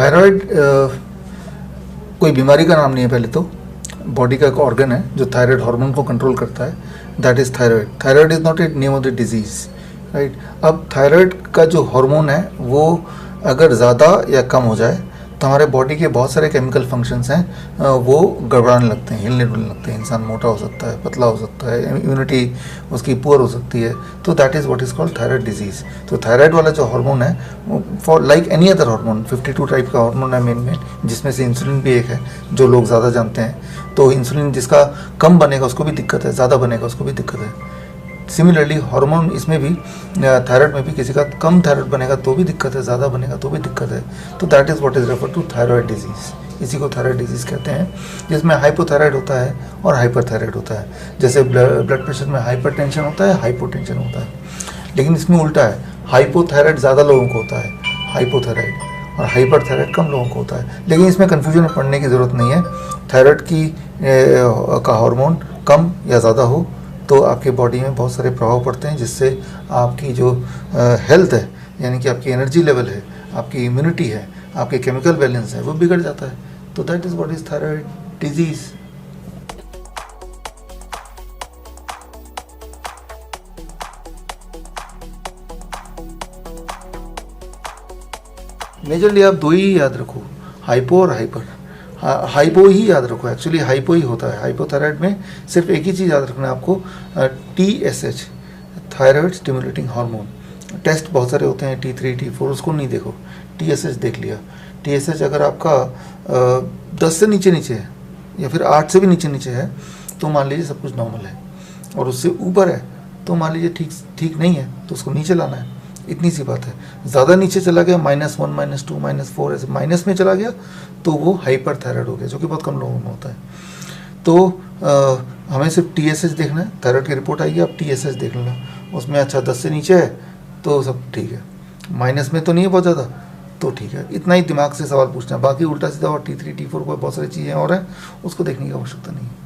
Thyroid कोई बीमारी का नाम नहीं है। पहले तो बॉडी का एक ऑर्गन है जो थायराइड हार्मोन को कंट्रोल करता है, that is thyroid. Thyroid is not a name of the disease, right. अब थायराइड का जो हार्मोन है वो अगर ज़्यादा या कम हो जाए तो हमारे बॉडी के बहुत सारे केमिकल फंक्शंस हैं वो गड़बड़ाने लगते हैं, हिलने डुलने लगते हैं। इंसान मोटा हो सकता है, पतला हो सकता है, इम्यूनिटी उसकी पुअर हो सकती है। तो that is what is called thyroid disease. तो थायराइड वाला जो हार्मोन है for like any other hormone, 52 type का हार्मोन है मेन जिसमें से इंसुलिन भी एक है जो लोग ज़्यादा जानते हैं। तो इंसुलिन जिसका कम बनेगा उसको भी दिक्कत है, ज़्यादा बनेगा उसको भी दिक्कत है। सिमिलरली हार्मोन इसमें भी, थायराइड में भी किसी का कम थायराइड बनेगा तो भी दिक्कत है, ज़्यादा बनेगा तो भी दिक्कत है। तो that is what is refer to thyroid disease. इसी को थायराइड डिजीज़ कहते हैं, जिसमें हाइपोथायराइड होता है और हाइपरथायराइड होता है। जैसे ब्लड प्रेशर में हाइपरटेंशन होता है, हाइपोटेंशन होता है, लेकिन इसमें उल्टा है। हाइपोथायराइड ज़्यादा लोगों को होता है, हाइपोथायराइड, और हाइपरथायराइड कम लोगों को होता है। लेकिन इसमें कन्फ्यूजन में पड़ने की ज़रूरत नहीं है। थायराइड की का हार्मोन कम या ज़्यादा हो तो आपके बॉडी में बहुत सारे प्रभाव पड़ते हैं, जिससे आपकी जो हेल्थ है, यानी कि आपकी एनर्जी लेवल है, आपकी इम्यूनिटी है, आपके केमिकल बैलेंस है, वो बिगड़ जाता है। तो that is what is thyroid disease. Majorly आप दो ही याद रखो, हाइपो और हाइपर। हाइपो ही याद रखो, एक्चुअली हाइपो ही होता है। हाइपोथायराइड में सिर्फ एक ही चीज़ याद रखना है आपको, TSH, thyroid stimulating hormone. Test बहुत सारे होते हैं, T3, T4, उसको नहीं देखो, TSH देख लिया। TSH अगर आपका 10 से नीचे नीचे है या फिर 8 से भी नीचे नीचे है तो मान लीजिए सब कुछ नॉर्मल है, और उससे ऊपर है तो मान लीजिए ठीक नहीं है, तो उसको नीचे लाना है। इतनी सी बात है। ज़्यादा नीचे चला गया, -1, -2, -4, ऐसे माइनस में चला गया तो वो हाइपर थायराइड हो गया, जो कि बहुत कम लोगों में होता है। तो हमें सिर्फ TSH देखना है। थायराइड की रिपोर्ट आएगी, आप TSH देख लेना, उसमें अच्छा 10 से नीचे है तो सब ठीक है, माइनस में तो नहीं है बहुत ज़्यादा, तो ठीक है। इतना ही दिमाग से सवाल पूछना है, बाकी उल्टा सीधा और T3, T4 को बहुत सारी चीज़ें और हैं, उसको देखने की आवश्यकता नहीं है।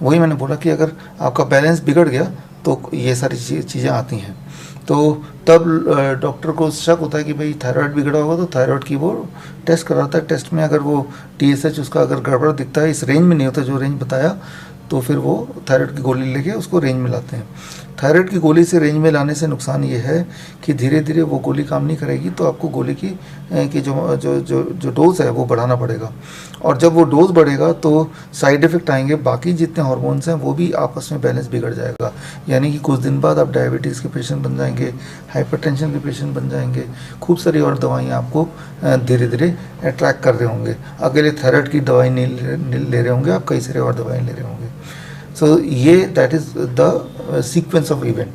वही मैंने बोला कि अगर आपका बैलेंस बिगड़ गया तो ये सारी चीज़ें आती हैं। तो तब डॉक्टर को शक होता है कि भाई थायराइड बिगड़ा होगा, तो थायराइड की वो टेस्ट कराता है। टेस्ट में अगर वो TSH उसका अगर गड़बड़ दिखता है, इस रेंज में नहीं होता जो रेंज बताया, तो फिर वो थायराइड की गोली लेके उसको रेंज में लाते हैं। थायराइड की गोली से रेंज में लाने से नुकसान ये है कि धीरे धीरे वो गोली काम नहीं करेगी, तो आपको गोली की जो डोज है वो बढ़ाना पड़ेगा, और जब वो डोज बढ़ेगा तो साइड इफ़ेक्ट आएंगे। बाकी जितने हार्मोन्स हैं वो भी आपस में बैलेंस बिगड़ जाएगा, यानी कि कुछ दिन बाद आप डायबिटीज़ के पेशेंट बन जाएंगे, हाइपरटेंशन के पेशेंट बन जाएंगे। खूब सारी और दवाइयाँ आपको धीरे धीरे अट्रैक्ट कर रहे होंगे। अकेले थायराइड की दवाई नहीं ले रहे होंगे आप, कई सारे और दवाएँ ले रहे होंगे। सो ये that is the sequence of event.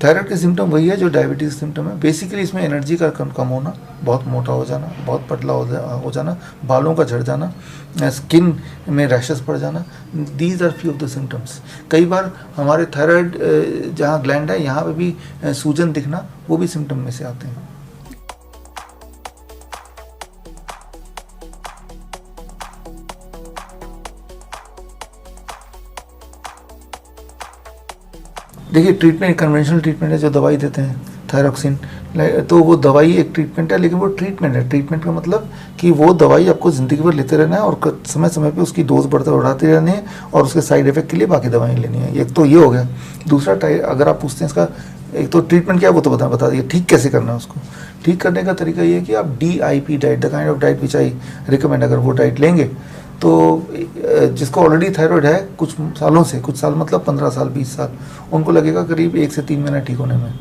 Thyroid के सिम्टम वही है जो डायबिटीज़ सिम्टम है। बेसिकली इसमें एनर्जी का कम होना, बहुत मोटा हो जाना, बहुत पतला हो जाना, बालों का झड़ जाना, स्किन में रैशेस पड़ जाना, these are few of the symptoms. कई बार हमारे थायराइड जहाँ ग्लैंड है यहाँ पे भी सूजन दिखना, वो भी सिम्टम में से आते हैं। देखिए, ट्रीटमेंट कन्वेंशनल ट्रीटमेंट है जो दवाई देते हैं, थायरॉक्सिन, तो वो दवाई एक ट्रीटमेंट है, लेकिन वो ट्रीटमेंट है। ट्रीटमेंट का मतलब कि वो दवाई आपको ज़िंदगी भर लेते रहना है और समय समय पे उसकी डोज बढ़ाते रहनी है, और उसके साइड इफेक्ट के लिए बाकी दवाएं लेनी है। एक तो ये हो गया। दूसरा अगर आप पूछते हैं इसका, एक तो ट्रीटमेंट क्या है वो तो बता दिए, ठीक कैसे करना है उसको। ठीक करने का तरीका ये है कि आप DIP diet, the kind of diet which I recommend, अगर वो डाइट लेंगे तो जिसको ऑलरेडी थायराइड है कुछ सालों से, कुछ साल मतलब 15 साल 20 साल, उनको लगेगा करीब 1 से 3 महीना ठीक होने में,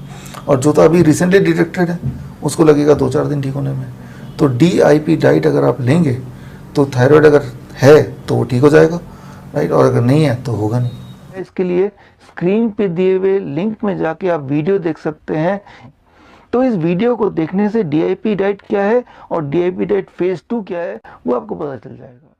और जो तो अभी रिसेंटली डिटेक्टेड है उसको लगेगा 2-4 दिन ठीक होने में। तो DIP डाइट अगर आप लेंगे तो थायराइड अगर है तो वो ठीक हो जाएगा, राइट, और अगर नहीं है तो होगा नहीं। इसके लिए स्क्रीन पे दिए हुए लिंक में जाके आप वीडियो देख सकते हैं। तो इस वीडियो को देखने से DIP डाइट क्या है और DIP डाइट फेज़ 2 क्या है वो आपको पता चल जाएगा।